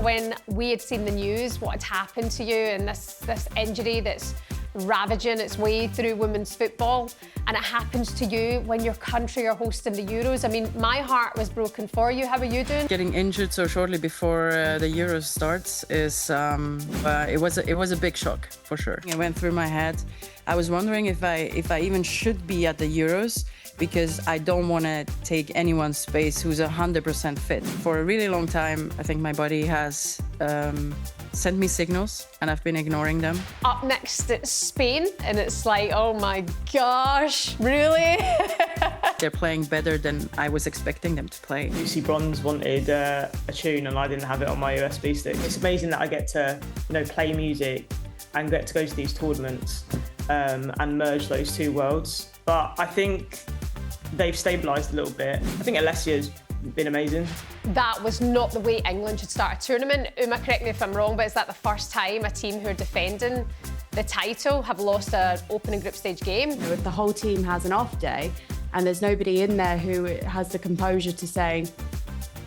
when we had seen the news, what had happened to you and this injury that's ravaging its way through women's football, and it happens to you when your country are hosting the Euros. I mean, my heart was broken for you. How are you doing? Getting injured so shortly before the Euros starts is it was a big shock for sure. It went through my head. I was wondering if I even should be at the Euros, because I don't want to take anyone's space who's 100% fit. For a really long time, I think my body has sent me signals and I've been ignoring them. Up next, it's Spain, and it's like, oh my gosh, really? They're playing better than I was expecting them to play. Lucy Bronze wanted a tune and I didn't have it on my USB stick. It's amazing that I get to, play music and get to go to these tournaments and merge those two worlds. But I think they've stabilised a little bit. I think Alessia's been amazing. That was not the way England should start a tournament. Uma, correct me if I'm wrong, but is that the first time a team who are defending the title have lost an opening group stage game? If the whole team has an off day and there's nobody in there who has the composure to say,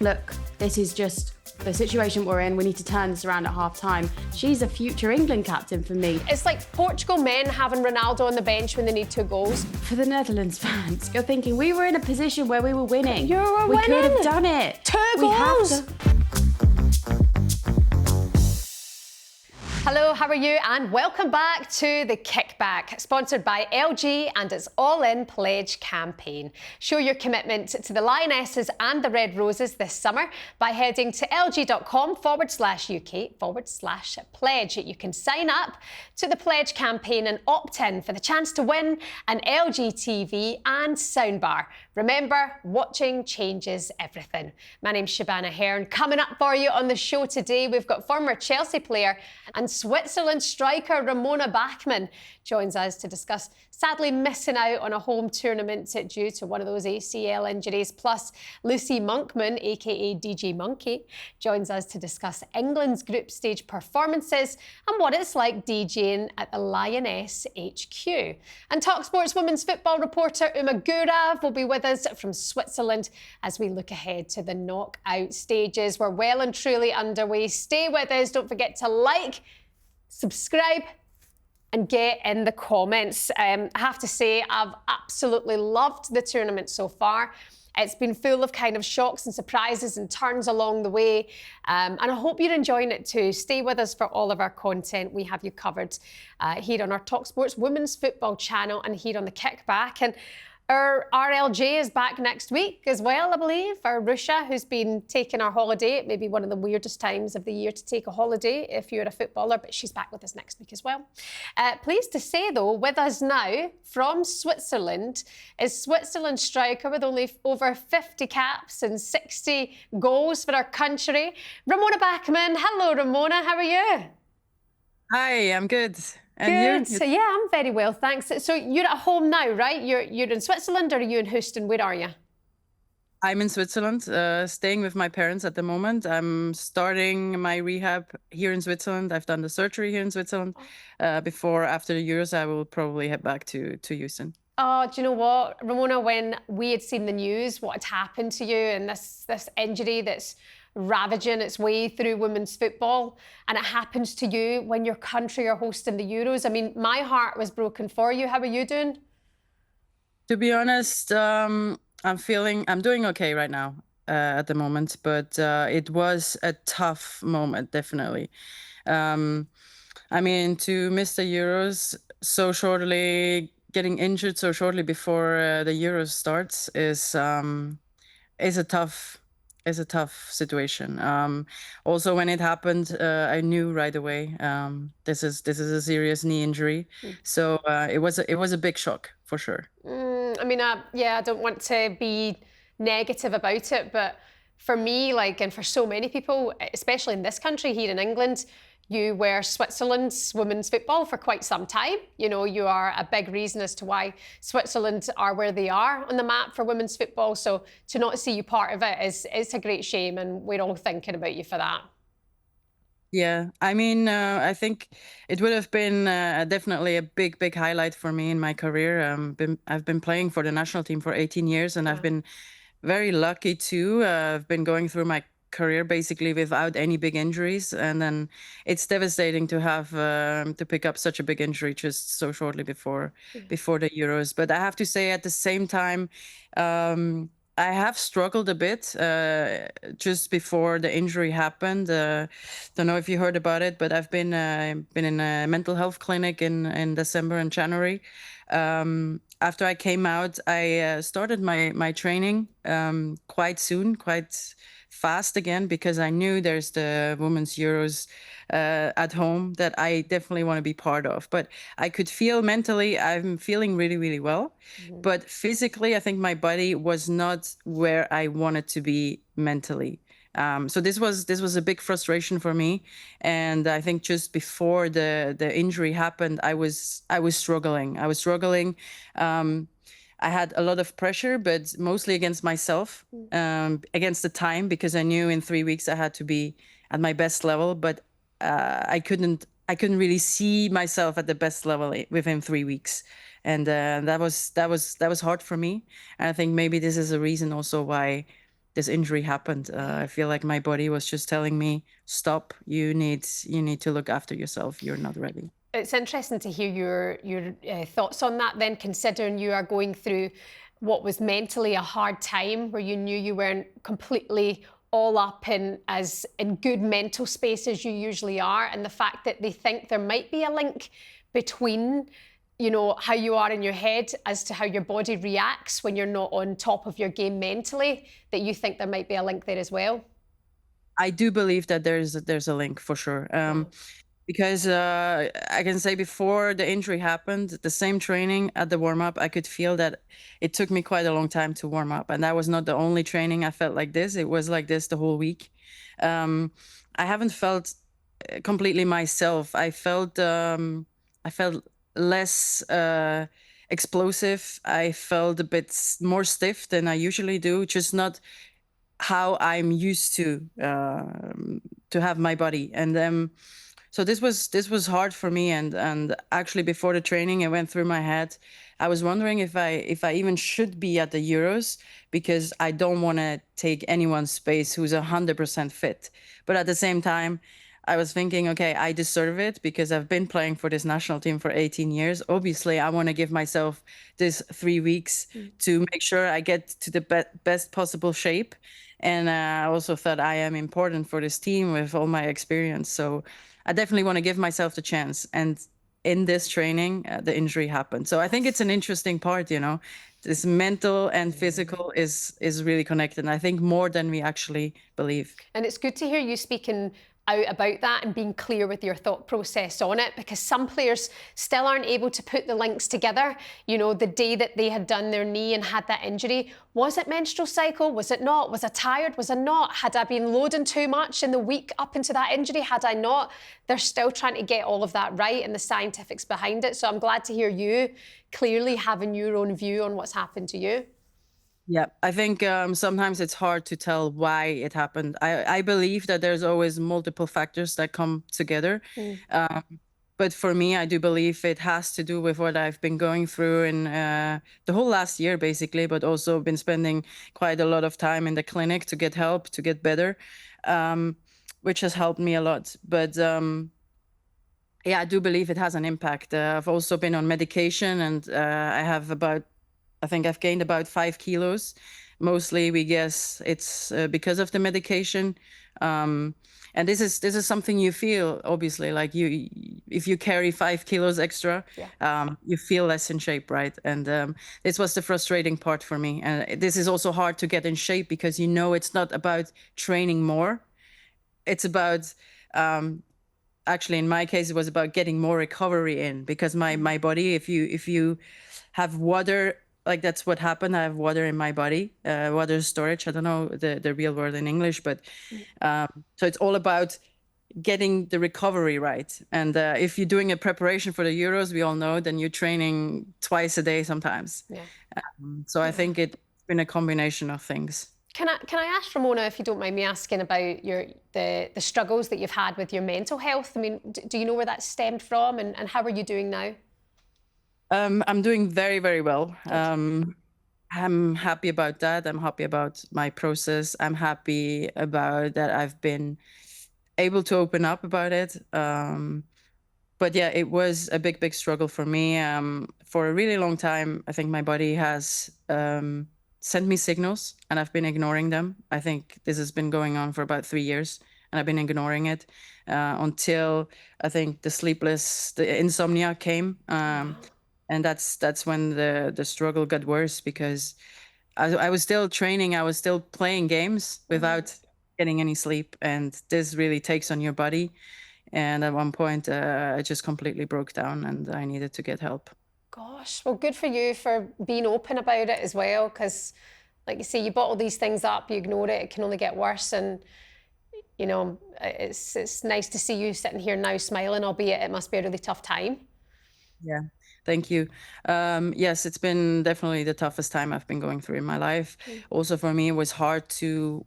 look, this is just the situation we're in, we need to turn this around at half-time. She's a future England captain for me. It's like Portugal men having Ronaldo on the bench when they need 2 goals. For the Netherlands fans, you're thinking, we were in a position where we were winning. You were we winning. could have done it. 2 We goals. have to. Hello, how are you? And welcome back to the Kick Back, sponsored by LG and its All-In Pledge campaign. Show your commitment to the Lionesses and the Red Roses this summer by heading to lg.com/UK/pledge. You can sign up to the Pledge campaign and opt in for the chance to win an LG TV and soundbar. Remember, watching changes everything. My name's Shebahn Aherne. Coming up for you on the show today, we've got former Chelsea player and Switzerland striker Ramona Bachmann joins us to discuss sadly missing out on a home tournament due to one of those ACL injuries. Plus, Lucy Monkman, aka DJ Monki, joins us to discuss England's group stage performances and what it's like DJing at the Lioness HQ. And talkSPORT's women's football reporter Gurav will be with us from Switzerland as we look ahead to the knockout stages. We're well and truly underway. Stay with us. Don't forget to like, subscribe, and get in the comments. I have to say, I've absolutely loved the tournament so far. It's been full of kind of shocks and surprises and turns along the way. And I hope you're enjoying it too. Stay with us for all of our content. We have you covered here on our talkSPORT's Women's Football channel and here on the Kick Back. And our RLJ is back next week as well, I believe. Our Russia, who's been taking our holiday. It may be one of the weirdest times of the year to take a holiday if you're a footballer, but she's back with us next week as well. Pleased to say, though, with us now from Switzerland is Switzerland striker with only over 50 caps and 60 goals for our country, Ramona Bachmann. Hello, Ramona. How are you? Hi, I'm good. And Good. you? So, yeah, I'm very well, thanks. So you're at home now, right? You're in Switzerland, or are you in Houston? Where are you? I'm in Switzerland, staying with my parents at the moment. I'm starting my rehab here in Switzerland. I've done the surgery here in Switzerland. After the Euros, I will probably head back to Houston. Oh, do you know what, Ramona, when we had seen the news, what had happened to you and this injury that's ravaging its way through women's football, and it happens to you when your country are hosting the Euros. I mean, my heart was broken for you. How are you doing? To be honest, I'm doing okay right now at the moment, but it was a tough moment, definitely. I mean, to miss the Euros so shortly, getting injured so shortly before the Euros starts is a tough situation. Also, when it happened, I knew right away this is a serious knee injury. So it was a big shock for sure. I mean, yeah, I don't want to be negative about it, but for me, and for so many people, especially in this country, here in England, you were Switzerland's women's football for quite some time. You know, you are a big reason as to why Switzerland are where they are on the map for women's football. So to not see you part of it is a great shame, and we're all thinking about you for that. Yeah, I mean, I think it would have been definitely a big highlight for me in my career. I've been playing for the national team for 18 years, and I've been very lucky too. I've been going through my career basically without any big injuries, and then it's devastating to have to pick up such a big injury just so shortly before the Euros. But I have to say, at the same time, I have struggled a bit just before the injury happened. Don't know if you heard about it, but I've been in a mental health clinic in December and January. After I came out, I started my training quite soon, quite fast again, because I knew there's the Women's Euros at home that I definitely want to be part of. But I could feel mentally, I'm feeling really, really well. But physically, I think my body was not where I wanted to be mentally. So this was a big frustration for me, and I think just before the injury happened, I was struggling. I had a lot of pressure, but mostly against myself, against the time, because I knew in 3 weeks I had to be at my best level. But I couldn't really see myself at the best level within 3 weeks, and that was hard for me. And I think maybe this is a reason also why this injury happened. I feel like my body was just telling me, stop, you need to look after yourself. You're not ready. It's interesting to hear your thoughts on that then, considering you are going through what was mentally a hard time, where you knew you weren't completely all up in good mental space as you usually are, and the fact that they think there might be a link between how you are in your head as to how your body reacts when you're not on top of your game mentally, that you think there might be a link there as well. I do believe that there's a link for sure. Because I can say before the injury happened, the same training at the warm-up, I could feel that it took me quite a long time to warm up. And that was not the only training I felt like this. It was like this the whole week. I haven't felt completely myself. I felt less explosive. I felt a bit more stiff than I usually do, just not how I'm used to have my body. And so this was hard for me, and actually before the training, it went through my head. I was wondering if I even should be at the Euros, because I don't want to take anyone's space who's 100% fit. But at the same time, I was thinking, okay, I deserve it because I've been playing for this national team for 18 years. Obviously, I want to give myself this 3 weeks to make sure I get to the best possible shape. And I also thought I am important for this team with all my experience. So I definitely want to give myself the chance. And in this training, the injury happened. So I think it's an interesting part, this mental and physical is really connected. And I think more than we actually believe. And it's good to hear you speaking out about that and being clear with your thought process on it, because some players still aren't able to put the links together. The day that they had done their knee and had that injury, was it menstrual cycle? Was it not? Was I tired? Was I not? Had I been loading too much in the week up into that injury? Had I not? They're still trying to get all of that right and the scientifics behind it. So I'm glad to hear you clearly having your own view on what's happened to you. Yeah, I think sometimes it's hard to tell why it happened. I believe that there's always multiple factors that come together. But for me, I do believe it has to do with what I've been going through in the whole last year, basically, but also been spending quite a lot of time in the clinic to get help, to get better, which has helped me a lot. But yeah, I do believe it has an impact. I've also been on medication, and I think I've gained about 5 kilos. Mostly, we guess it's because of the medication. And this is something you feel, obviously, like if you carry 5 kilos extra, you feel less in shape, right? And this was the frustrating part for me. And this is also hard to get in shape, because it's not about training more. It's about, actually, in my case, it was about getting more recovery in, because my body, if you have water, like that's what happened. I have water in my body, water storage. I don't know the real word in English, but so it's all about getting the recovery right. And if you're doing a preparation for the Euros, we all know, then you're training twice a day sometimes. Yeah. So I think it's been a combination of things. Can I ask, Ramona, if you don't mind me asking, about the struggles that you've had with your mental health? I mean, do you know where that stemmed from, and how are you doing now? I'm doing very, very well. I'm happy about that. I'm happy about my process. I'm happy about that I've been able to open up about it. But yeah, it was a big struggle for me. For a really long time, I think my body has sent me signals and I've been ignoring them. I think this has been going on for about 3 years and I've been ignoring it until I think the insomnia came. And that's when the struggle got worse, because I was still training, I was still playing games without getting any sleep, and this really takes on your body. And at one point, I just completely broke down, and I needed to get help. Gosh, well, good for you for being open about it as well, because, like you say, you bottle these things up, you ignore it, it can only get worse. And you know, it's nice to see you sitting here now smiling, albeit it must be a really tough time. Yeah, thank you. Yes, it's been definitely the toughest time I've been going through in my life. Also, for me, it was hard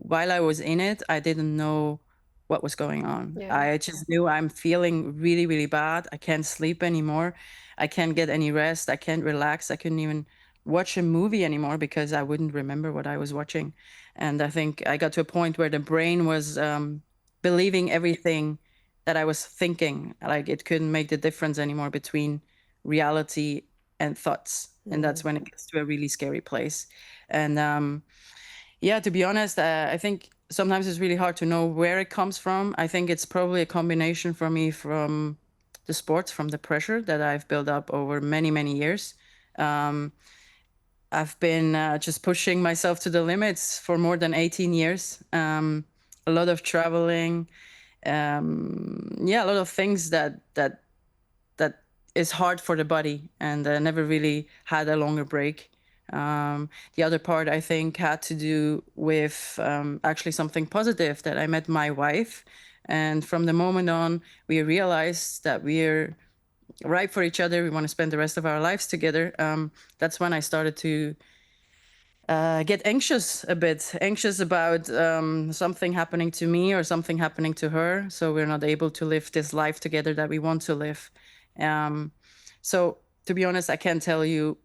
while I was in it, I didn't know what was going on. Yeah. I just knew I'm feeling really, really bad. I can't sleep anymore. I can't get any rest. I can't relax. I couldn't even watch a movie anymore because I wouldn't remember what I was watching. And I think I got to a point where the brain was believing everything that I was thinking. Like, it couldn't make the difference anymore between reality and thoughts. And that's when it gets to a really scary place. And yeah, to be honest, I think sometimes it's really hard to know where it comes from. I think it's probably a combination for me from the sports, from the pressure that I've built up over many, many years. I've been just pushing myself to the limits for more than 18 years. A lot of traveling, a lot of things that is hard for the body, and never really had a longer break. The other part, I think, had to do with actually something positive, that I met my wife. And from the moment on, we realized that we're right for each other. We want to spend the rest of our lives together. That's when I started to get anxious about something happening to me or something happening to her. So we're not able to live this life together that we want to live. So to be honest, I can't tell you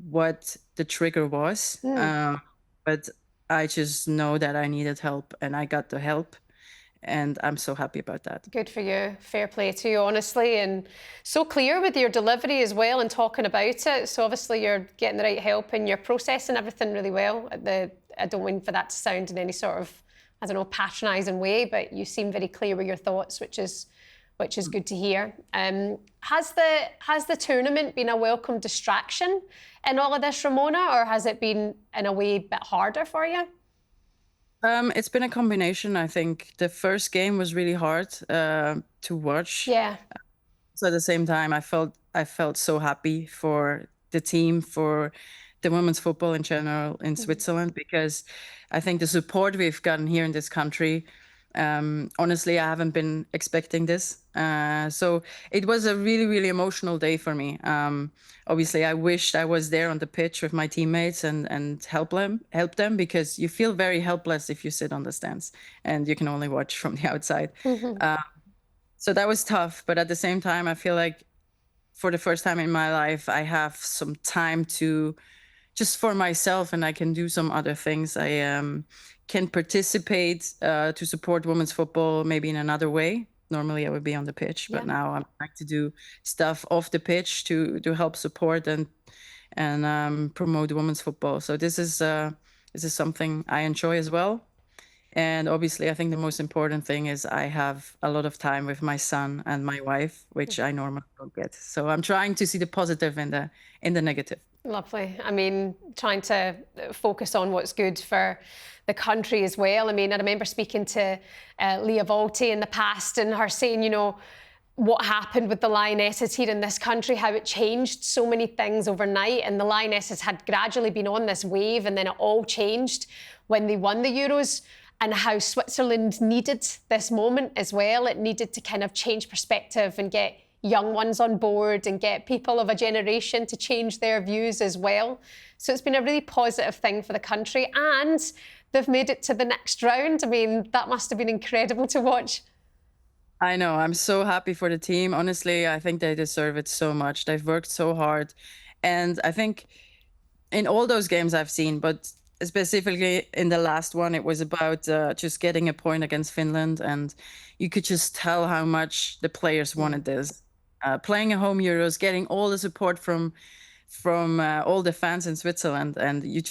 what the trigger was, but I just know that I needed help, and I got the help, and I'm so happy about that. Good for you. Fair play to you, honestly, and so clear with your delivery as well and talking about it. So obviously you're getting the right help and you're processing everything really well. I don't mean for that to sound in any sort of, I don't know, patronising way, but you seem very clear with your thoughts, which is good to hear. Has the tournament been a welcome distraction in all of this, Ramona, or has it been in a way a bit harder for you? It's been a combination. I think the first game was really hard to watch. Yeah. So at the same time, I felt so happy for the team, for the women's football in general in Switzerland, because I think the support we've gotten here in this country, honestly, I haven't been expecting this. So it was a really, really emotional day for me. Obviously, I wished I was there on the pitch with my teammates and help them, because you feel very helpless if you sit on the stands and you can only watch from the outside. So that was tough. But at the same time, I feel like for the first time in my life, I have some time to just for myself, and I can do some other things. I can participate to support women's football maybe in another way. Normally I would be on the pitch, but now I'm trying to do stuff off the pitch to help support and promote women's football. So this is something I enjoy as well. And obviously, I think the most important thing is I have a lot of time with my son and my wife, which I normally don't get. So I'm trying to see the positive in the negative. Lovely. I mean, trying to focus on what's good for the country as well. I mean, I remember speaking to Leah Volti in the past and her saying, you know, what happened with the Lionesses here in this country, how it changed so many things overnight. And the Lionesses had gradually been on this wave, and then it all changed when they won the Euros, and how Switzerland needed this moment as well. It needed to kind of change perspective and get young ones on board and get people of a generation to change their views as well. So it's been a really positive thing for the country, and they've made it to the next round. I mean, that must have been incredible to watch. I know. I'm so happy for the team. Honestly, I think they deserve it so much. They've worked so hard. And I think in all those games I've seen, but specifically in the last one, it was about just getting a point against Finland, and you could just tell how much the players wanted this. Playing a home Euros, getting all the support from all the fans in Switzerland, and you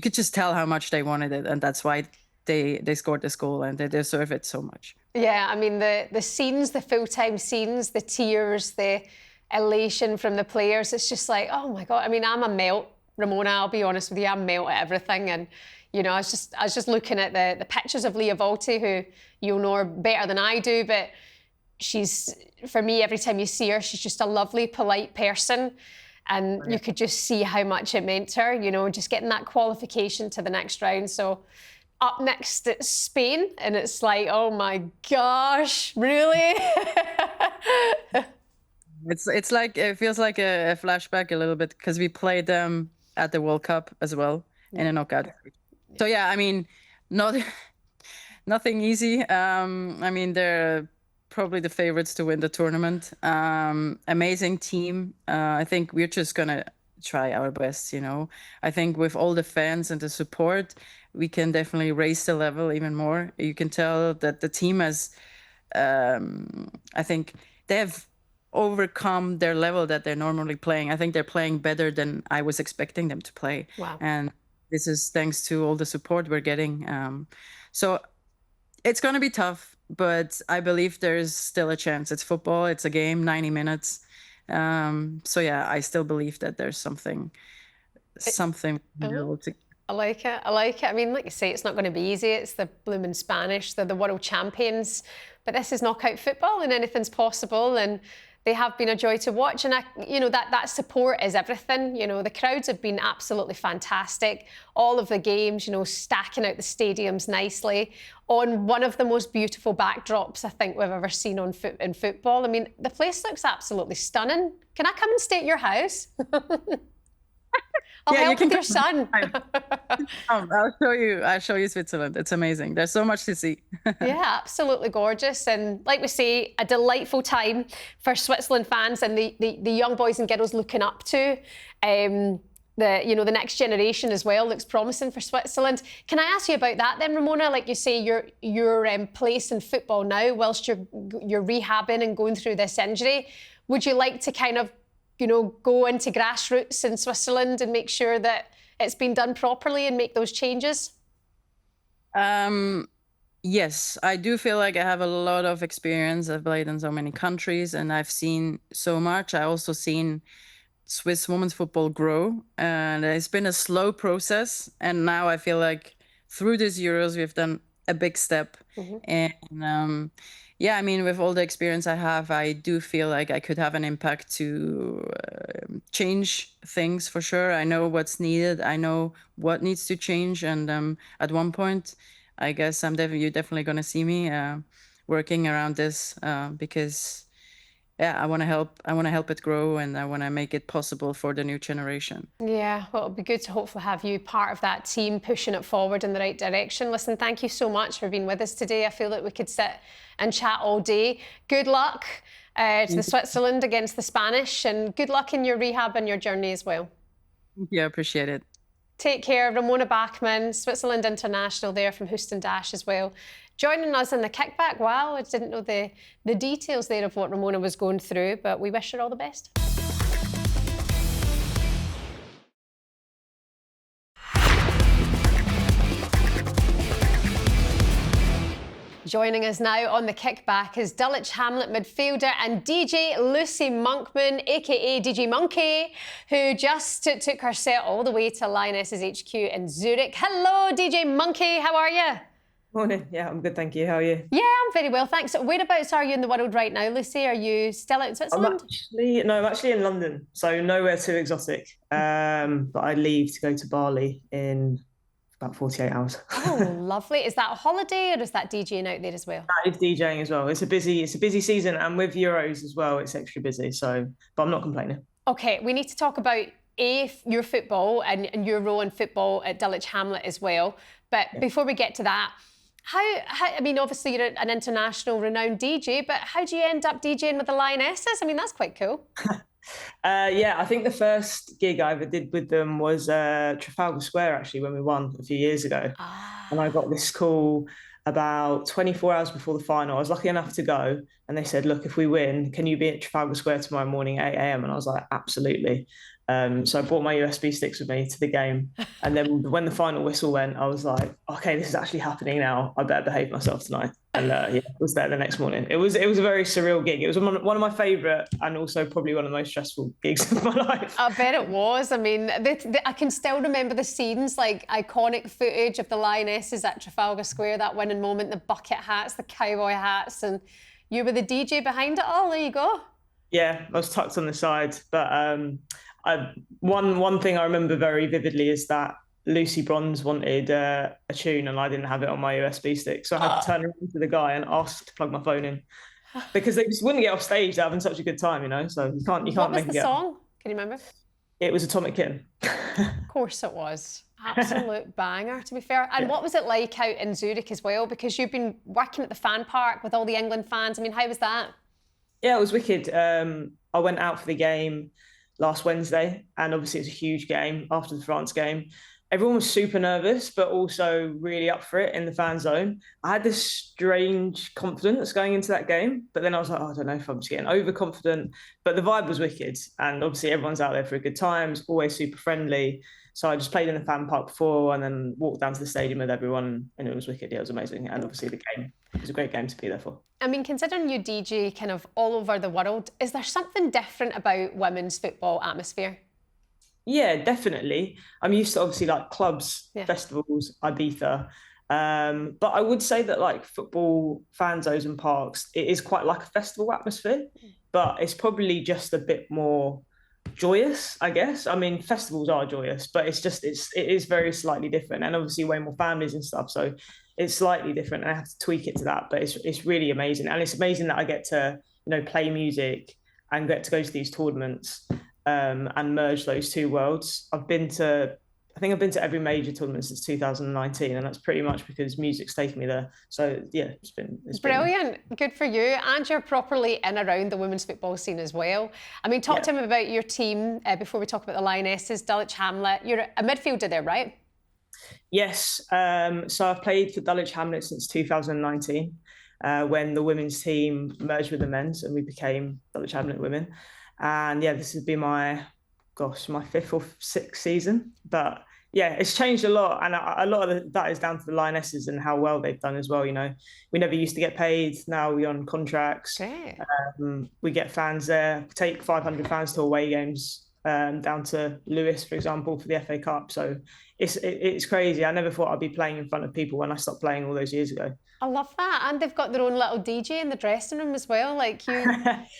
could just tell how much they wanted it, and that's why they scored this goal, and they deserve it so much. Yeah, I mean, the scenes, the full-time scenes, the tears, the elation from the players, it's just like, oh my God. I mean, I'm a melt, Ramona, I'll be honest with you, I'm melt at everything. And, you know, I was just looking at the pictures of Leah Volti, who you'll know her better than I do, but she's, for me, every time you see her, she's just a lovely, polite person. And you could just see how much it meant to her, you know, just getting that qualification to the next round. So up next, it's Spain, and it's like, oh my gosh, really? It's like, it feels like a flashback a little bit, because we played them at the World Cup as well in a knockout. So yeah, I mean, nothing easy. I mean, they're probably the favorites to win the tournament. Amazing team. I think we're just gonna try our best, you know. I think with all the fans and the support, we can definitely raise the level even more. You can tell that the team has, I think they have overcome their level that they're normally playing. I think they're playing better than I was expecting them to play. Wow. And this is thanks to all the support we're getting. So it's going to be tough, but I believe there's still a chance. It's football, it's a game, 90 minutes. So yeah, I still believe that there's something to. I like it. I like it. I mean, like you say, it's not going to be easy. It's the blooming Spanish. They're the world champions. But this is knockout football, and anything's possible. And they have been a joy to watch. And, you know, that support is everything. You know, the crowds have been absolutely fantastic. All of the games, you know, stacking out the stadiums nicely on one of the most beautiful backdrops I think we've ever seen in football. I mean, the place looks absolutely stunning. Can I come and stay at your house? I'll help with your son. I'll show you Switzerland. It's amazing. There's so much to see. Yeah, absolutely gorgeous. And like we say, a delightful time for Switzerland fans and the young boys and girls looking up to. The next generation as well looks promising for Switzerland. Can I ask you about that then, Ramona? Like you say, your place in football now, whilst you're rehabbing and going through this injury, would you like to kind of, you know, go into grassroots in Switzerland and make sure that it's been done properly and make those changes? Yes, I do feel like I have a lot of experience. I've played in so many countries and I've seen so much. I also seen Swiss women's football grow, and it's been a slow process. And now I feel like through these Euros, we've done a big step. And yeah, I mean, with all the experience I have, I do feel like I could have an impact to change things for sure. I know what's needed. I know what needs to change. And at one point, I guess you're definitely going to see me working around this because, yeah, I want to help. I want to help it grow, and I want to make it possible for the new generation. Yeah, well, it'll be good to hopefully have you part of that team pushing it forward in the right direction. Listen, thank you so much for being with us today. I feel that we could sit and chat all day. Good luck to the Switzerland against the Spanish, and good luck in your rehab and your journey as well. Yeah, appreciate it. Take care. Ramona Bachmann, Switzerland international there from Houston Dash as well. Joining us in the kickback. Wow, I didn't know the details there of what Ramona was going through, but we wish her all the best. Joining us now on the kickback is Dulwich Hamlet midfielder and DJ Lucy Monkman, aka DJ Monki, who just took her set all the way to Lionesses HQ in Zurich. Hello, DJ Monki, how are you? Morning. Yeah, I'm good, thank you. How are you? Yeah, I'm very well, thanks. Whereabouts are you in the world right now, Lucy? Are you still out in Switzerland? I'm actually in London, so nowhere too exotic. But I leave to go to Bali in about 48 hours. Oh, lovely. Is that a holiday or is that DJing out there as well? That is DJing as well. It's a busy season, and with Euros as well, it's extra busy. So, but I'm not complaining. Okay, we need to talk about your football and your role in football at Dulwich Hamlet as well. But before we get to that, how I mean, obviously you're an international renowned DJ, but how do you end up DJing with the Lionesses? I mean, that's quite cool. Yeah, I think the first gig I ever did with them was Trafalgar Square, actually, when we won a few years ago. And I Ah. got this call about 24 hours before the final. I was lucky enough to go, and they said, "Look, if we win, can you be at Trafalgar Square tomorrow morning at 8 a.m.?" And I was like, "Absolutely." So I brought my USB sticks with me to the game. And then when the final whistle went, I was like, "Okay, this is actually happening now. I better behave myself tonight." And yeah, I was there the next morning. It was a very surreal gig. It was one of my favourite, and also probably one of the most stressful gigs of my life. I bet it was. I mean, I can still remember the scenes, like iconic footage of the Lionesses at Trafalgar Square, that winning moment, the bucket hats, the cowboy hats, and you were the DJ behind it all. There you go. Yeah, I was tucked on the side, but one thing I remember very vividly is that Lucy Bronze wanted a tune, and I didn't have it on my USB stick, so I had to turn around to the guy and ask to plug my phone in because they just wouldn't get off stage. They're having such a good time, So you can't What was make the it get. song? Can you remember? It was Atomic Kitten. Of course it was. Absolute banger, to be fair. And what was it like out in Zurich as well? Because you've been working at the fan park with all the England fans. I mean, how was that? Yeah, it was wicked. I went out for the game last Wednesday, and obviously it was a huge game after the France game. Everyone was super nervous, but also really up for it in the fan zone. I had this strange confidence going into that game, but then I was like, oh, I don't know if I'm just getting overconfident. But the vibe was wicked, and obviously everyone's out there for a good time. It's always super friendly. So I just played in the fan park before, and then walked down to the stadium with everyone, and it was wicked. Yeah, it was amazing, and obviously the game. It was a great game to be there for. I mean, considering you DJ kind of all over the world, is there something different about women's football atmosphere? Yeah, definitely. I'm used to obviously like clubs, Yeah. festivals, Ibiza. But I would say that like football fan zones and parks, it is quite like a festival atmosphere, but it's probably just a bit more joyous, I guess. I mean, festivals are joyous, but it is very slightly different, and obviously way more families and stuff. So it's slightly different, and I have to tweak it to that. But it's really amazing, and it's amazing that I get to play music and get to go to these tournaments. And merge those two worlds. I think I've been to every major tournament since 2019, and that's pretty much because music's taken me there. So yeah, it's brilliant. Good for you. And you're properly in around the women's football scene as well. I mean, talk to me about your team before we talk about the Lionesses, Dulwich Hamlet. You're a midfielder there, right? Yes. So I've played for Dulwich Hamlet since 2019, when the women's team merged with the men's, and we became Dulwich Hamlet Women. And yeah, this has been my fifth or sixth season. But yeah, it's changed a lot, and a lot of that is down to the Lionesses and how well they've done as well. We never used to get paid. Now we're on contracts. Great. We get fans there. We take 500 fans to away games, down to Lewis, for example, for the FA Cup. So it's crazy. I never thought I'd be playing in front of people when I stopped playing all those years ago. I love that. And they've got their own little DJ in the dressing room as well. Like you're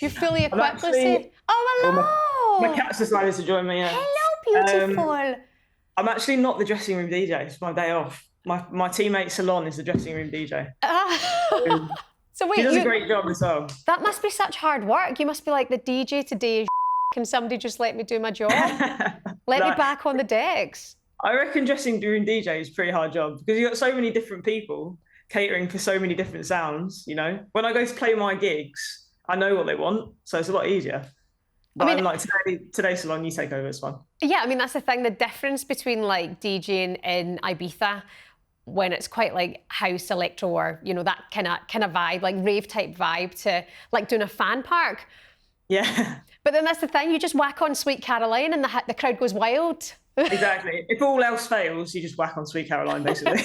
fully equipped. Oh, hello. My cat's decided to join me. Yeah. Hello, beautiful. I'm actually not the dressing room DJ. It's my day off. My teammate Salon is the dressing room DJ. So wait, he does a great job as well. That must be such hard work. You must be like, the DJ today is can somebody just let me do my job? Let me back on the decks. I reckon dressing room DJ is a pretty hard job because you've got so many different people catering for so many different sounds. When I go to play my gigs, I know what they want, so it's a lot easier. But I'm like, today, Salon, you take over, it's fun. Yeah, I mean, that's the thing. The difference between like DJing in Ibiza, when it's quite like house electro or that kind of vibe, like rave type vibe, to like doing a fan park. Yeah. But then that's the thing. You just whack on Sweet Caroline, and the crowd goes wild. Exactly. If all else fails, you just whack on Sweet Caroline, basically.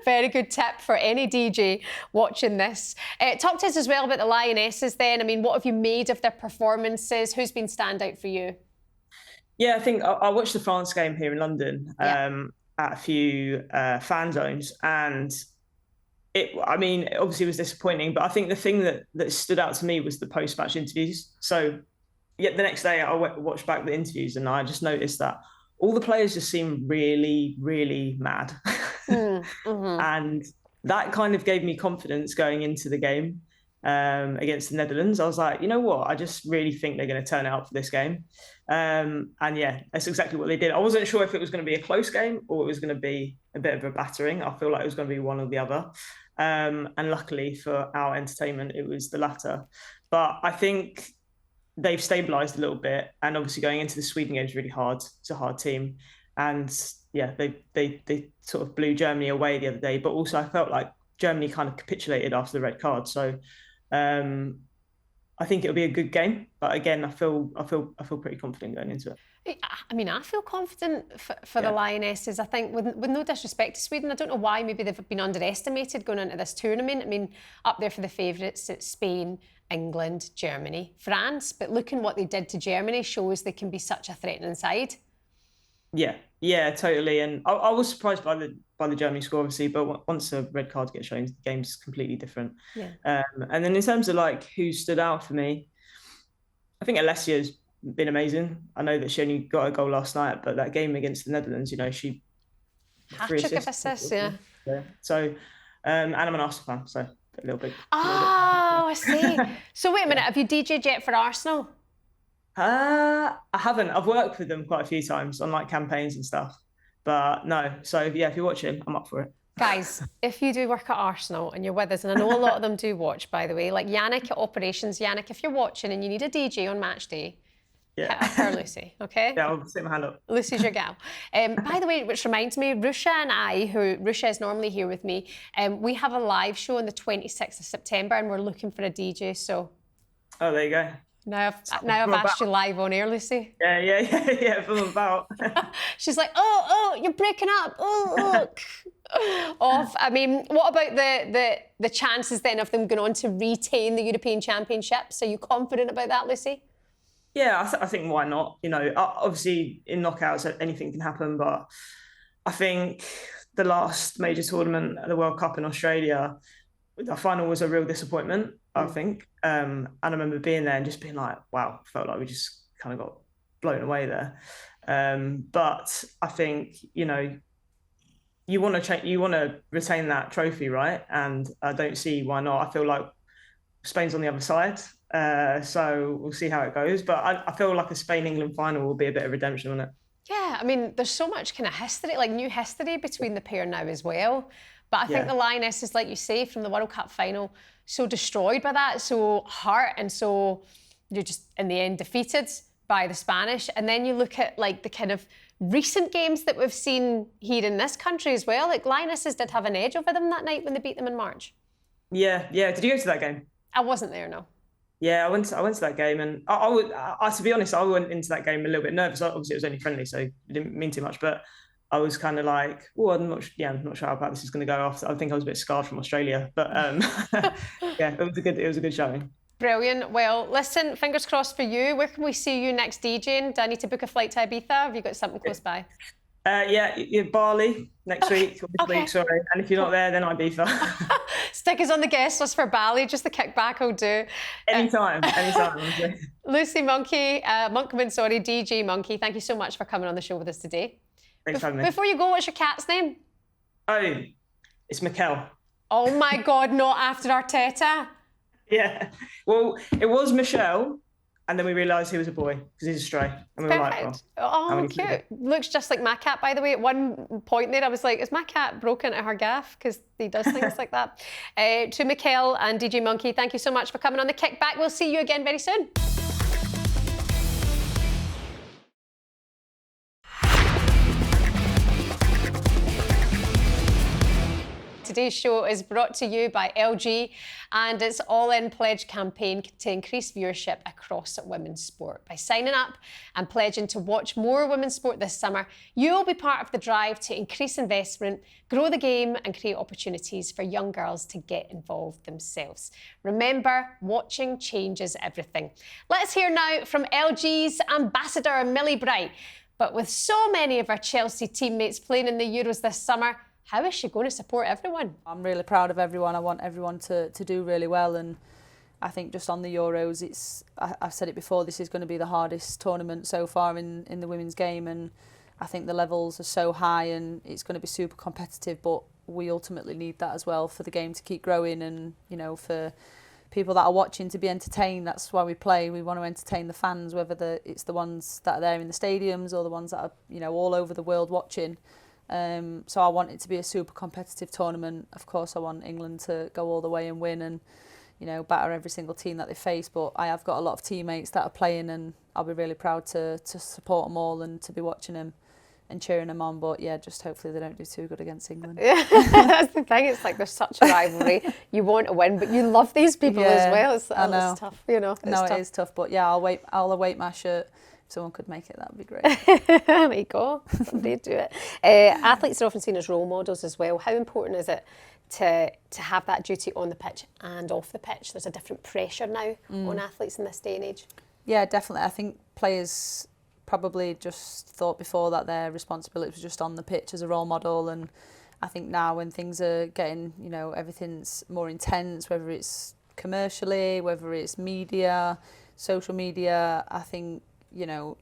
Very good tip for any DJ watching this. Talk to us as well about the Lionesses then. I mean, what have you made of their performances? Who's been standout for you? Yeah, I think I watched the France game here in London at a few fan zones, and obviously it was disappointing, but I think the thing that stood out to me was the post-match interviews. So the next day I watched back the interviews, and I just noticed that all the players just seemed really, really mad. And that kind of gave me confidence going into the game against the Netherlands. I was like, you know what? I just really think they're going to turn out for this game. And yeah, that's exactly what they did. I wasn't sure if it was going to be a close game or it was going to be a bit of a battering. I feel like it was going to be one or the other. And luckily for our entertainment, it was the latter. But I think they've stabilised a little bit, and obviously going into the Sweden game is really hard. It's a hard team, and yeah, they sort of blew Germany away the other day. But also, I felt like Germany kind of capitulated after the red card. So I think it'll be a good game. But again, I feel pretty confident going into it. I mean, I feel confident for the Lionesses. I think, with no disrespect to Sweden, I don't know why maybe they've been underestimated going into this tournament. I mean, up there for the favourites, it's Spain, England, Germany, France. But looking what they did to Germany shows they can be such a threatening side. Yeah, totally. And I was surprised by the Germany score, obviously, but once a red card gets shown, the game's completely different. Yeah. And then in terms of like who stood out for me, I think Alessia's been amazing. I know that she only got a goal last night, but that game against the Netherlands, you know, she hat-trick of assists, yeah. So, and I'm an Arsenal fan, so a little bit. Oh, I see. So wait a minute, have you DJed yet for Arsenal? I haven't. I've worked with them quite a few times on like campaigns and stuff, but no. So yeah, if you're watching, I'm up for it. Guys, if you do work at Arsenal and you're with us, and I know a lot of them do watch, by the way, like Yannick at Operations. Yannick, if you're watching and you need a DJ on match day, hit up her Lucy, okay? Yeah, I'll stick my hand up. Lucy's your gal. By the way, which reminds me, Rusha and I, Rusha is normally here with me, we have a live show on the 26th of September and we're looking for a DJ, so... Oh, there you go. Now I've asked you live on air, Lucy. Yeah, from about. She's like, oh, you're breaking up. Oh. Off. I mean, what about the chances then of them going on to retain the European Championships? Are you confident about that, Lucy? Yeah, I think why not? You know, obviously in knockouts anything can happen, but I think the last major tournament, the World Cup in Australia, the final was a real disappointment, I think. And I remember being there and just being like, wow, felt like we just kind of got blown away there. But I think, you know, you want to retain that trophy, right? And I don't see why not. I feel like Spain's on the other side. So we'll see how it goes. But I feel like a Spain-England final will be a bit of redemption, won't it? Yeah, I mean, there's so much kind of history, like new history between the pair now as well. But I think the Lionesses, like you say, from the World Cup final, so destroyed by that, so hurt, and so you're just, in the end, defeated by the Spanish. And then you look at, like, the kind of recent games that we've seen here in this country as well. Like, Lionesses did have an edge over them that night when they beat them in March. Yeah. Did you go to that game? I wasn't there, no. Yeah, I went to that game, and I to be honest, I went into that game a little bit nervous. Obviously, it was only friendly, so it didn't mean too much. But I was kind of like, oh, I'm not sure how bad this is going to go. After, I think I was a bit scarred from Australia, but yeah, it was a good showing. Brilliant. Well, listen, fingers crossed for you. Where can we see you next DJing? Do I need to book a flight to Ibiza? Have you got something close by? Yeah, Bali next week. Week, sorry. And if you're not there, then Ibiza. Stick us on the guest list for Bali. Just the kickback will do. Anytime. Lucy Monkman, DJ Monki. Thank you so much for coming on the show with us today. Thanks for having me. Before you go, what's your cat's name? Oh, it's Mikel. Oh my God, not after Arteta. Yeah. Well, it was Michelle. And then we realised he was a boy because he's a stray. And we were like, oh, cute. Looks just like my cat, by the way. At one point there, I was like, is my cat broken at her gaff? Because he does things like that. To Mikel and DJ Monki, thank you so much for coming on the Kickback. We'll see you again very soon. Today's show is brought to you by LG and its all-in pledge campaign to increase viewership across women's sport. By signing up and pledging to watch more women's sport this summer, you'll be part of the drive to increase investment, grow the game and create opportunities for young girls to get involved themselves. Remember, watching changes everything. Let's hear now from LG's ambassador, Millie Bright. But with so many of our Chelsea teammates playing in the Euros this summer, how is she going to support everyone? I'm really proud of everyone. I want everyone to do really well, and I think just on the Euros, I've said it before, this is going to be the hardest tournament so far in the women's game, and I think the levels are so high and it's going to be super competitive, but we ultimately need that as well for the game to keep growing and, you know, for people that are watching to be entertained. That's why we play. We want to entertain the fans, whether it's the ones that are there in the stadiums or the ones that are, you know, all over the world watching. So I want it to be a super competitive tournament. Of course, I want England to go all the way and win. And, you know, batter every single team that they face. But I have got a lot of teammates that are playing, and I'll be really proud to support them all and to be watching them and cheering them on. But yeah, just hopefully they don't do too good against England. Yeah, that's the thing. It's like there's such a rivalry. You want to win, but you love these people as well. It's tough, you know. It is tough. But yeah, I'll await my shirt. If someone could make it, that would be great. There you go. Somebody do it. Athletes are often seen as role models as well. How important is it to have that duty on the pitch and off the pitch? There's a different pressure now on athletes in this day and age. Yeah, definitely. I think players probably just thought before that their responsibility was just on the pitch as a role model, and I think now when things are getting, you know, everything's more intense, whether it's commercially, whether it's media, social media, I think, you know,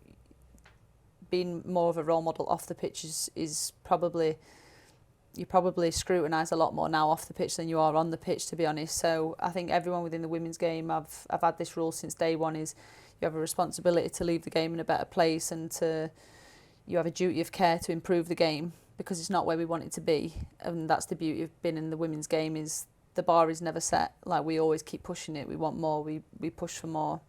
being more of a role model off the pitch is probably, you probably scrutinise a lot more now off the pitch than you are on the pitch, to be honest. So I think everyone within the women's game, I've had this rule since day one, is you have a responsibility to leave the game in a better place, and you have a duty of care to improve the game, because it's not where we want it to be. And that's the beauty of being in the women's game, is the bar is never set. Like, we always keep pushing it. We want more. We push for more.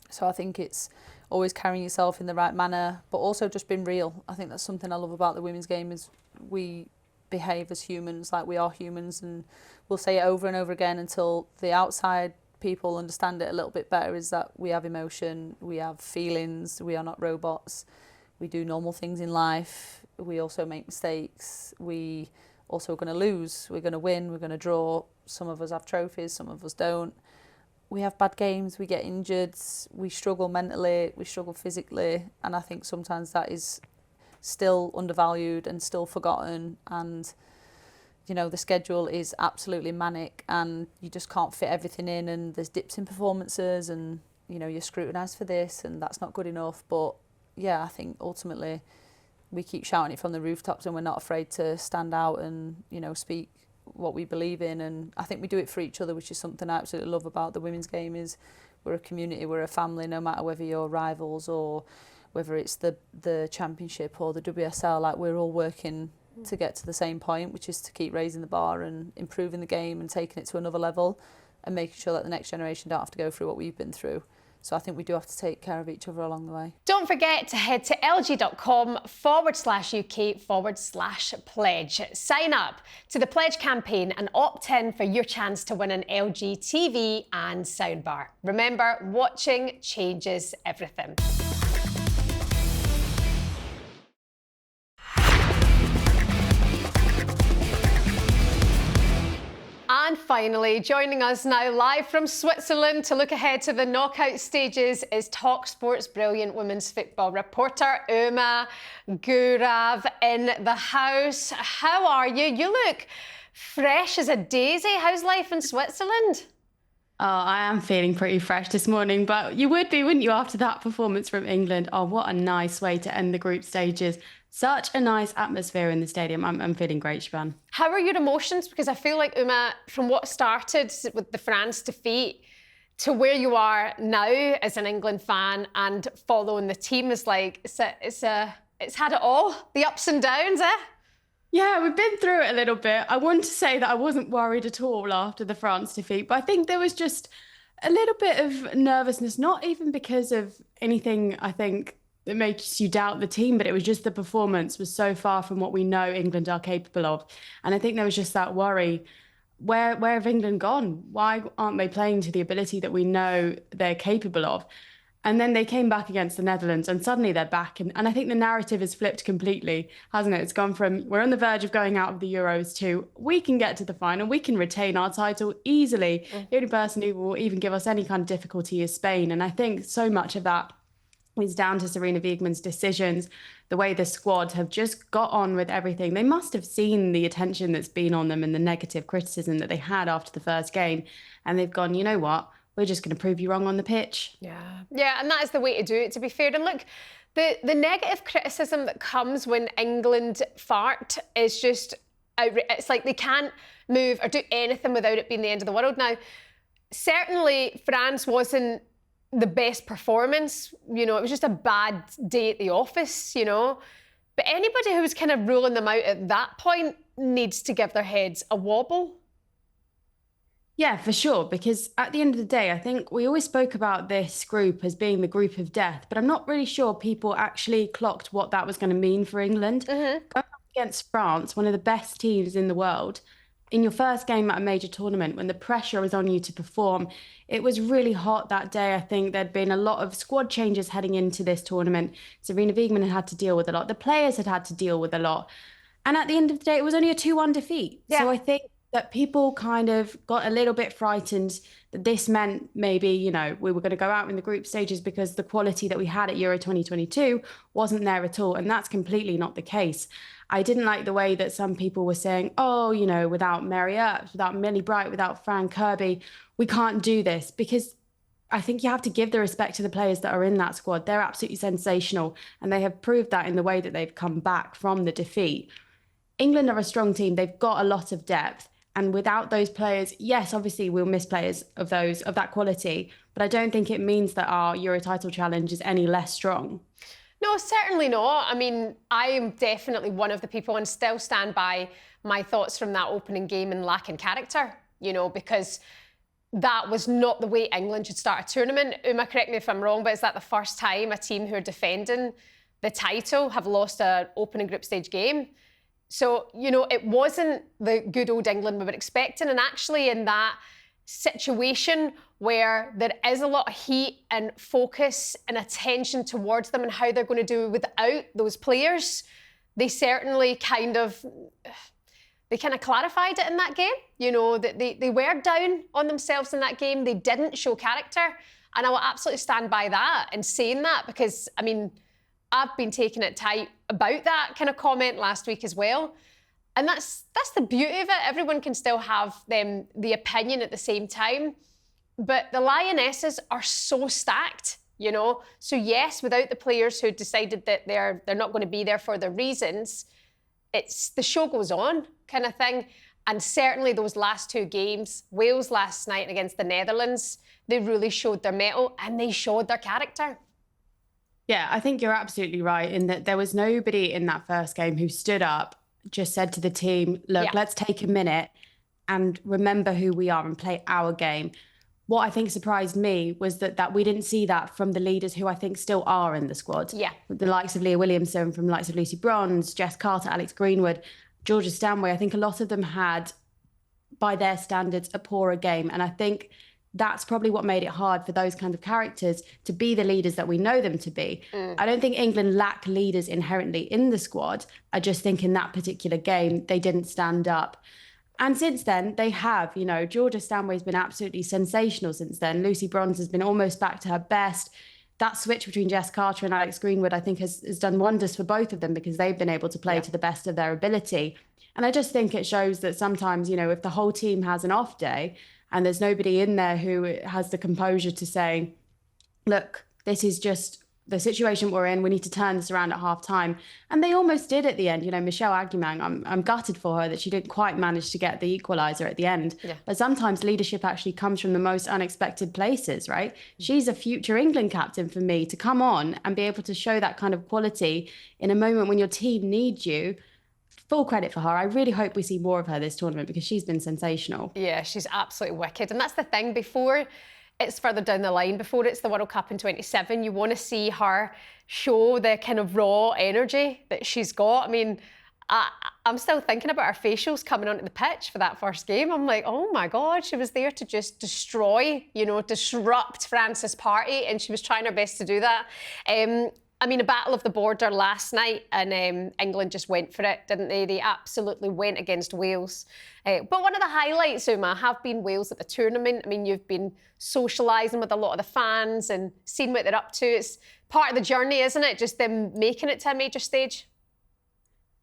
So I think it's always carrying yourself in the right manner, but also just being real. I think that's something I love about the women's game, is we behave as humans, like we are humans, and we'll say it over and over again until the outside people understand it a little bit better, is that we have emotion, we have feelings, we are not robots, we do normal things in life, we also make mistakes, we also are going to lose, we're going to win, we're going to draw, some of us have trophies, some of us don't. We have bad games, we get injured, we struggle mentally, we struggle physically, and I think sometimes that is still undervalued and still forgotten. And you know, the schedule is absolutely manic, and you just can't fit everything in, and there's dips in performances, and you know, you're scrutinised for this, and that's not good enough. But yeah, I think ultimately we keep shouting it from the rooftops, and we're not afraid to stand out and, you know, speak what we believe in. And I think we do it for each other, which is something I absolutely love about the women's game, is we're a community, we're a family, no matter whether you're rivals or whether it's the championship or the WSL, like we're all working to get to the same point, which is to keep raising the bar and improving the game and taking it to another level and making sure that the next generation don't have to go through what we've been through. So I think we do have to take care of each other along the way. Don't forget to head to lg.com/UK/pledge. Sign up to the Pledge campaign and opt in for your chance to win an LG TV and soundbar. Remember, watching changes everything. And finally, joining us now live from Switzerland to look ahead to the knockout stages is talkSPORT's brilliant women's football reporter, Uma Gurav, in the house. How are you? You look fresh as a daisy. How's life in Switzerland? Oh, I am feeling pretty fresh this morning, but you would be, wouldn't you, after that performance from England? Oh, what a nice way to end the group stages. Such a nice atmosphere in the stadium. I'm feeling great, Shebahn. How are your emotions? Because I feel like, Uma, from what started with the France defeat to where you are now as an England fan and following the team, is like, it's had it all, the ups and downs, eh? Yeah, we've been through it a little bit. I want to say that I wasn't worried at all after the France defeat, but I think there was just a little bit of nervousness, not even because of anything, I think, that makes you doubt the team, but it was just the performance was so far from what we know England are capable of. And I think there was just that worry. Where have England gone? Why aren't they playing to the ability that we know they're capable of? And then they came back against the Netherlands and suddenly they're back. And I think the narrative has flipped completely, hasn't it? It's gone from we're on the verge of going out of the Euros to we can get to the final, we can retain our title easily. The only person who will even give us any kind of difficulty is Spain. And I think so much of that is down to Sarina Wiegman's decisions, the way the squad have just got on with everything. They must have seen the attention that's been on them and the negative criticism that they had after the first game. And they've gone, you know what? We're just going to prove you wrong on the pitch. Yeah, and that is the way to do it, to be fair. And look, the negative criticism that comes when England fart is just outrageous. It's like they can't move or do anything without it being the end of the world. Now, certainly France wasn't the best performance, you know, it was just a bad day at the office, you know. But anybody who was kind of ruling them out at that point needs to give their heads a wobble. Yeah, for sure. Because at the end of the day, I think we always spoke about this group as being the group of death, but I'm not really sure people actually clocked what that was going to mean for England. Going up against France, one of the best teams in the world, in your first game at a major tournament, when the pressure was on you to perform, it was really hot that day. I think there'd been a lot of squad changes heading into this tournament. Serena Wiegmann had to deal with a lot. The players had to deal with a lot. And at the end of the day, it was only a 2-1 defeat. Yeah. So I think that people kind of got a little bit frightened that this meant maybe, you know, we were going to go out in the group stages because the quality that we had at Euro 2022 wasn't there at all. And that's completely not the case. I didn't like the way that some people were saying, oh, you know, without Mary Earps, without Millie Bright, without Fran Kirby, we can't do this. Because I think you have to give the respect to the players that are in that squad. They're absolutely sensational. And they have proved that in the way that they've come back from the defeat. England are a strong team. They've got a lot of depth. And without those players, yes, obviously we'll miss players of that quality, but I don't think it means that our Euro title challenge is any less strong. No, certainly not. I mean, I am definitely one of the people and still stand by my thoughts from that opening game and lacking character, you know, because that was not the way England should start a tournament. Uma, correct me if I'm wrong, but is that the first time a team who are defending the title have lost an opening group stage game? So, you know, it wasn't the good old England we were expecting. And actually in that situation where there is a lot of heat and focus and attention towards them and how they're going to do without those players, they certainly kind of clarified it in that game. You know, that they were down on themselves in that game. They didn't show character. And I will absolutely stand by that and saying that because, I mean, I've been taking it tight about that kind of comment last week as well. And that's the beauty of it. Everyone can still have the opinion at the same time. But the Lionesses are so stacked, you know. So yes, without the players who decided that they're not going to be there for their reasons, it's the show goes on kind of thing. And certainly those last two games, Wales last night against the Netherlands, they really showed their mettle and they showed their character. Yeah, I think you're absolutely right in that there was nobody in that first game who stood up, just said to the team, look, let's take a minute and remember who we are and play our game. What I think surprised me was that we didn't see that from the leaders who I think still are in the squad. Yeah. The likes of Leah Williamson, from the likes of Lucy Bronze, Jess Carter, Alex Greenwood, Georgia Stanway. I think a lot of them had, by their standards, a poorer game. And I think that's probably what made it hard for those kind of characters to be the leaders that we know them to be. I don't think England lack leaders inherently in the squad. I just think in that particular game, they didn't stand up. And since then, they have. You know, Georgia Stanway's been absolutely sensational since then. Lucy Bronze has been almost back to her best. That switch between Jess Carter and Alex Greenwood, I think, has done wonders for both of them because they've been able to play to the best of their ability. And I just think it shows that sometimes, you know, if the whole team has an off day, and there's nobody in there who has the composure to say, look, this is just the situation we're in. We need to turn this around at half time. And they almost did at the end. You know, Michelle Agumang, I'm gutted for her that she didn't quite manage to get the equaliser at the end. Yeah. But sometimes leadership actually comes from the most unexpected places, right? She's a future England captain for me to come on and be able to show that kind of quality in a moment when your team needs you. Full credit for her. I really hope we see more of her this tournament because she's been sensational. Yeah, she's absolutely wicked. And that's the thing, before it's further down the line, before it's the World Cup in 27, you want to see her show the kind of raw energy that she's got. I mean, I'm still thinking about her facials coming onto the pitch for that first game. I'm like, oh my God, she was there to just destroy, you know, disrupt France's party, and she was trying her best to do that. I mean, a battle of the border last night, and England just went for it, didn't they? They absolutely went against Wales. But one of the highlights, Uma, have been Wales at the tournament. I mean, you've been socialising with a lot of the fans and seen what they're up to. It's part of the journey, isn't it? Just them making it to a major stage.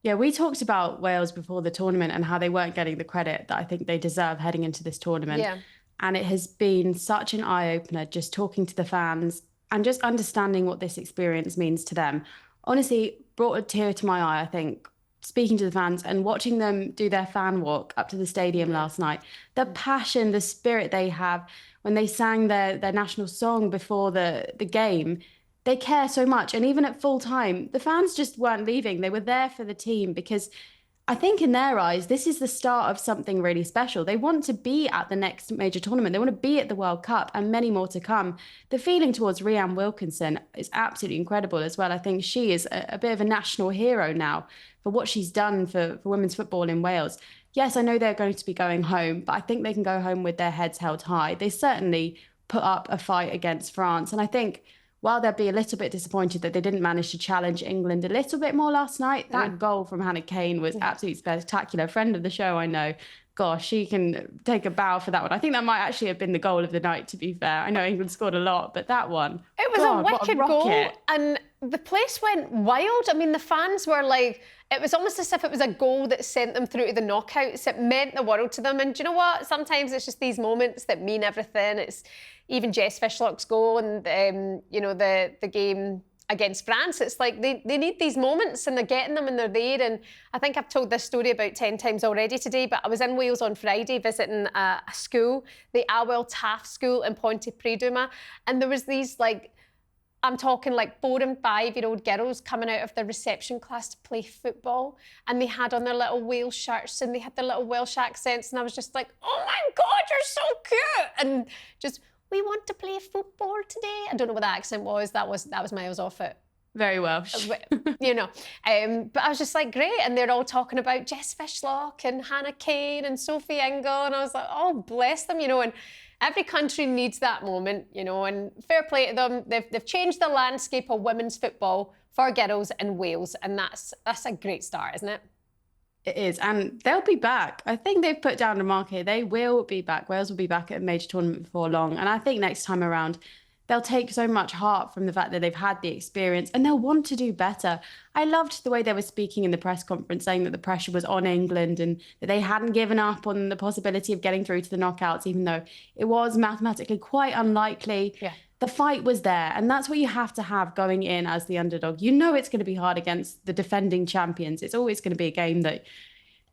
Yeah, we talked about Wales before the tournament and how they weren't getting the credit that I think they deserve heading into this tournament. Yeah. And it has been such an eye-opener just talking to the fans and just understanding what this experience means to them. Honestly, brought a tear to my eye, I think, speaking to the fans and watching them do their fan walk up to the stadium last night. The passion, the spirit they have when they sang their national song before the game. They care so much. And even at full time, the fans just weren't leaving. They were there for the team because I think in their eyes, this is the start of something really special. They want to be at the next major tournament. They want to be at the World Cup and many more to come. The feeling towards Rhian Wilkinson is absolutely incredible as well. I think she is a bit of a national hero now for what she's done for women's football in Wales. Yes, I know they're going to be going home, but I think they can go home with their heads held high. They certainly put up a fight against France. And I think while they'll be a little bit disappointed that they didn't manage to challenge England a little bit more last night, that goal from Hannah Kane was absolutely spectacular. A friend of the show, I know. Gosh, she can take a bow for that one. I think that might actually have been the goal of the night, to be fair. I know England scored a lot, but that one. It was a wicked goal, and the place went wild. I mean, the fans were like, it was almost as if it was a goal that sent them through to the knockouts. It meant the world to them. And do you know what? Sometimes it's just these moments that mean everything. It's even Jess Fishlock's goal and, you know, the game against France. It's like they need these moments and they're getting them and they're there. And I think I've told this story about 10 times already today, but I was in Wales on Friday visiting a school, the Awel Taft School in Pontypridd, and there was these like, I'm talking like 4 and 5-year-old girls coming out of their reception class to play football, and they had on their little Wales shirts and they had their little Welsh accents, and I was just like, oh my God, you're so cute, and just, we want to play football today. I don't know what the accent was. That was miles off it. Very Welsh. You know. But I was just like, great. And they're all talking about Jess Fishlock and Hannah Kane and Sophie Ingle. And I was like, oh, bless them, you know. And every country needs that moment, you know. And fair play to them. They've changed the landscape of women's football for girls in Wales. And that's a great start, isn't it? It is, and they'll be back. I think they've put down a mark here. They will be back. Wales will be back at a major tournament before long. And I think next time around, they'll take so much heart from the fact that they've had the experience and they'll want to do better. I loved the way they were speaking in the press conference, saying that the pressure was on England and that they hadn't given up on the possibility of getting through to the knockouts, even though it was mathematically quite unlikely. Yeah. The fight was there, and that's what you have to have going in as the underdog. You know it's going to be hard against the defending champions. It's always going to be a game that,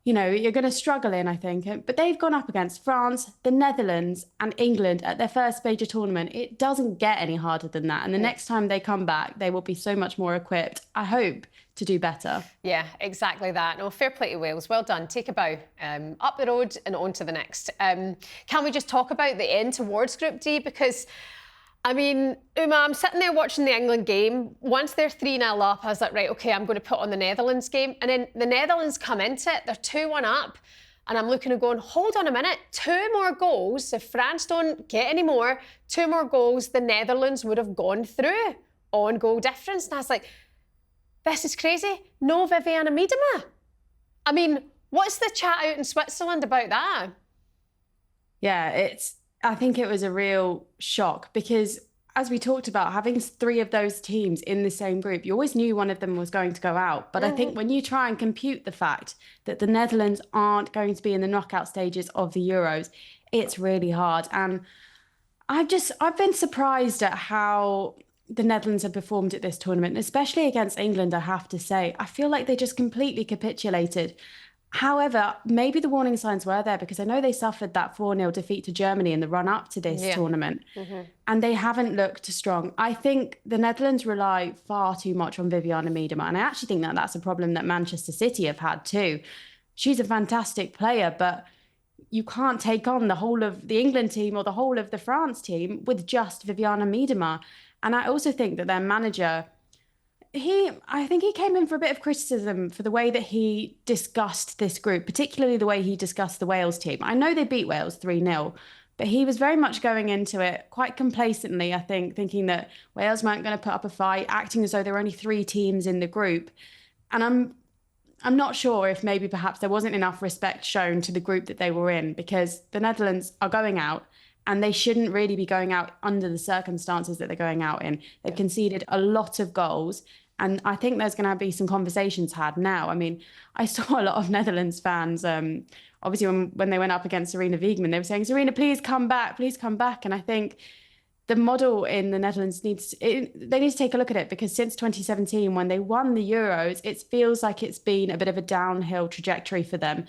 you know, you're going to struggle in, I think. But they've gone up against France, the Netherlands, and England at their first major tournament. It doesn't get any harder than that. And the next time they come back, they will be so much more equipped, I hope, to do better. Yeah, exactly that. No, fair play to Wales. Well done. Take a bow. Up the road and on to the next. Can we just talk about the end towards Group D? Because I mean, Uma, I'm sitting there watching the England game. Once they're 3-0 up, I was like, right, okay, I'm going to put on the Netherlands game. And then the Netherlands come into it, they're 2-1 up. And I'm looking and going, hold on a minute, 2 more goals. If France don't get any more, 2 more goals, the Netherlands would have gone through on goal difference. And I was like, this is crazy. No Vivianne Miedema. I mean, what's the chat out in Switzerland about that? Yeah, I think it was a real shock because, as we talked about, having 3 of those teams in the same group, you always knew one of them was going to go out. But I think when you try and compute the fact that the Netherlands aren't going to be in the knockout stages of the Euros, it's really hard. And I've been surprised at how the Netherlands have performed at this tournament, especially against England, I have to say. I feel like they just completely capitulated. However, maybe the warning signs were there because I know they suffered that 4-0 defeat to Germany in the run-up to this tournament, and they haven't looked strong. I think the Netherlands rely far too much on Vivianne Miedema, and I actually think that that's a problem that Manchester City have had too. She's a fantastic player, but you can't take on the whole of the England team or the whole of the France team with just Vivianne Miedema. And I also think that their manager, I think he came in for a bit of criticism for the way that he discussed this group, particularly the way he discussed the Wales team. I know they beat Wales 3-0, but he was very much going into it quite complacently, I think, thinking that Wales weren't going to put up a fight, acting as though there were only 3 teams in the group. And I'm not sure if maybe perhaps there wasn't enough respect shown to the group that they were in, because the Netherlands are going out and they shouldn't really be going out under the circumstances that they're going out in. They've conceded a lot of goals. And I think there's going to be some conversations had now. I mean, I saw a lot of Netherlands fans, obviously when they went up against Serena Wiegman, they were saying, Serena, please come back, please come back. And I think the model in the Netherlands they need to take a look at it, because since 2017, when they won the Euros, it feels like it's been a bit of a downhill trajectory for them.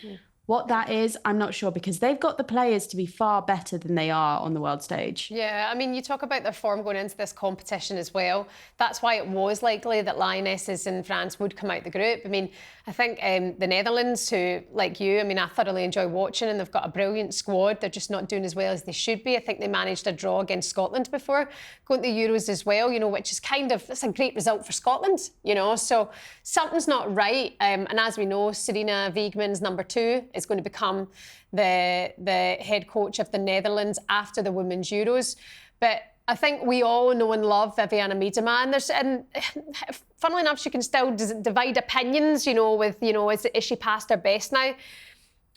What that is, I'm not sure, because they've got the players to be far better than they are on the world stage. Yeah, I mean, you talk about their form going into this competition as well. That's why it was likely that Lionesses and France would come out the group. I mean, I think the Netherlands, who, like you, I mean, I thoroughly enjoy watching, and they've got a brilliant squad. They're just not doing as well as they should be. I think they managed a draw against Scotland before going to the Euros as well, you know, which is it's a great result for Scotland, you know. So something's not right. And as we know, Serena Wiegman's number 2 is going to become the head coach of the Netherlands after the Women's Euros. But I think we all know and love Vivianne Miedema, and funnily enough, she can still divide opinions, you know, with, you know, is she past her best now?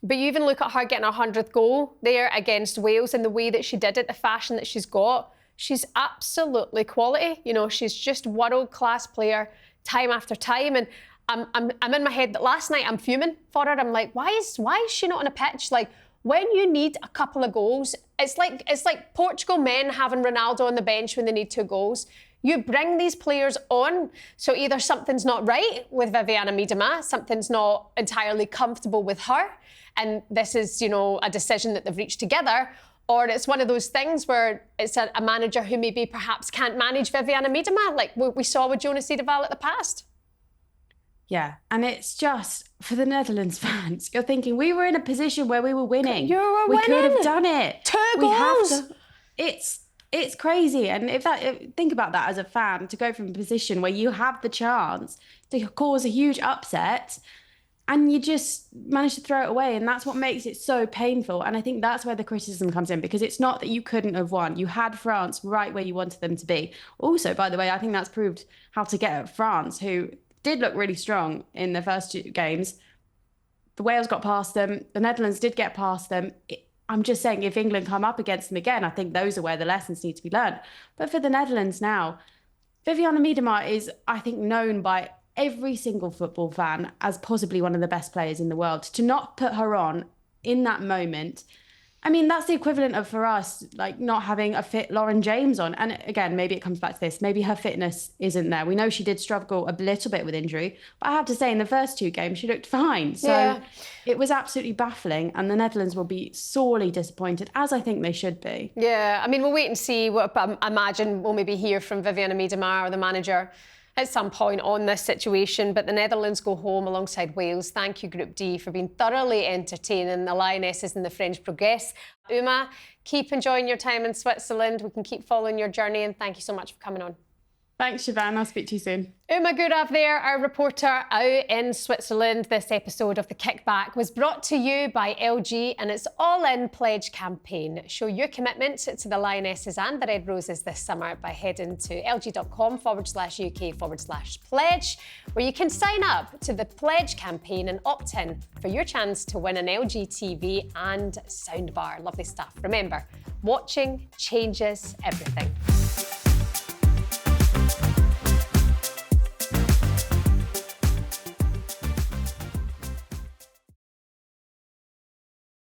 But you even look at her getting her 100th goal there against Wales, and the way that she did it, the fashion that she's got, she's absolutely quality. You know, she's just world-class player time after time. And I'm in my head that last night I'm fuming for her. I'm like, why is she not on a pitch? Like, when you need a couple of goals, it's like Portugal men having Ronaldo on the bench when they need 2 goals. You bring these players on, so either something's not right with Vivianne Miedema, something's not entirely comfortable with her, and this is, you know, a decision that they've reached together, or it's one of those things where it's a manager who maybe perhaps can't manage Vivianne Miedema, like we saw with Jonas Edeval at the past. Yeah, and it's just, for the Netherlands fans, you're thinking, we were in a position where we were winning. We could have done it. 2 goals. It's crazy. And think about that as a fan, to go from a position where you have the chance to cause a huge upset and you just manage to throw it away. And that's what makes it so painful. And I think that's where the criticism comes in, because it's not that you couldn't have won. You had France right where you wanted them to be. Also, by the way, I think that's proved how to get at France, who did look really strong in the first 2 games. The Wales got past them. The Netherlands did get past them. I'm just saying, if England come up against them again, I think those are where the lessons need to be learned. But for the Netherlands now, Vivianne Miedema is, I think, known by every single football fan as possibly one of the best players in the world. To not put her on in that moment, I mean, that's the equivalent of, for us, like not having a fit Lauren James on. And again, maybe it comes back to this. Maybe her fitness isn't there. We know she did struggle a little bit with injury, but I have to say in the first 2 games, she looked fine. So It was absolutely baffling. And the Netherlands will be sorely disappointed, as I think they should be. Yeah, I mean, we'll wait and see. I imagine we'll maybe hear from Vivianne Miedema or the manager at some point on this situation, but the Netherlands go home alongside Wales. Thank you, Group D, for being thoroughly entertaining. The Lionesses and the French progress. Uma, keep enjoying your time in Switzerland. We can keep following your journey, and thank you so much for coming on. Thanks, Shebahn. I'll speak to you soon. Uma Gurav there, our reporter out in Switzerland. This episode of the Kick Back was brought to you by LG and its all-in pledge campaign. Show your commitment to the Lionesses and the Red Roses this summer by heading to lg.com/UK/pledge, where you can sign up to the pledge campaign and opt in for your chance to win an LG TV and soundbar. Lovely stuff. Remember, watching changes everything.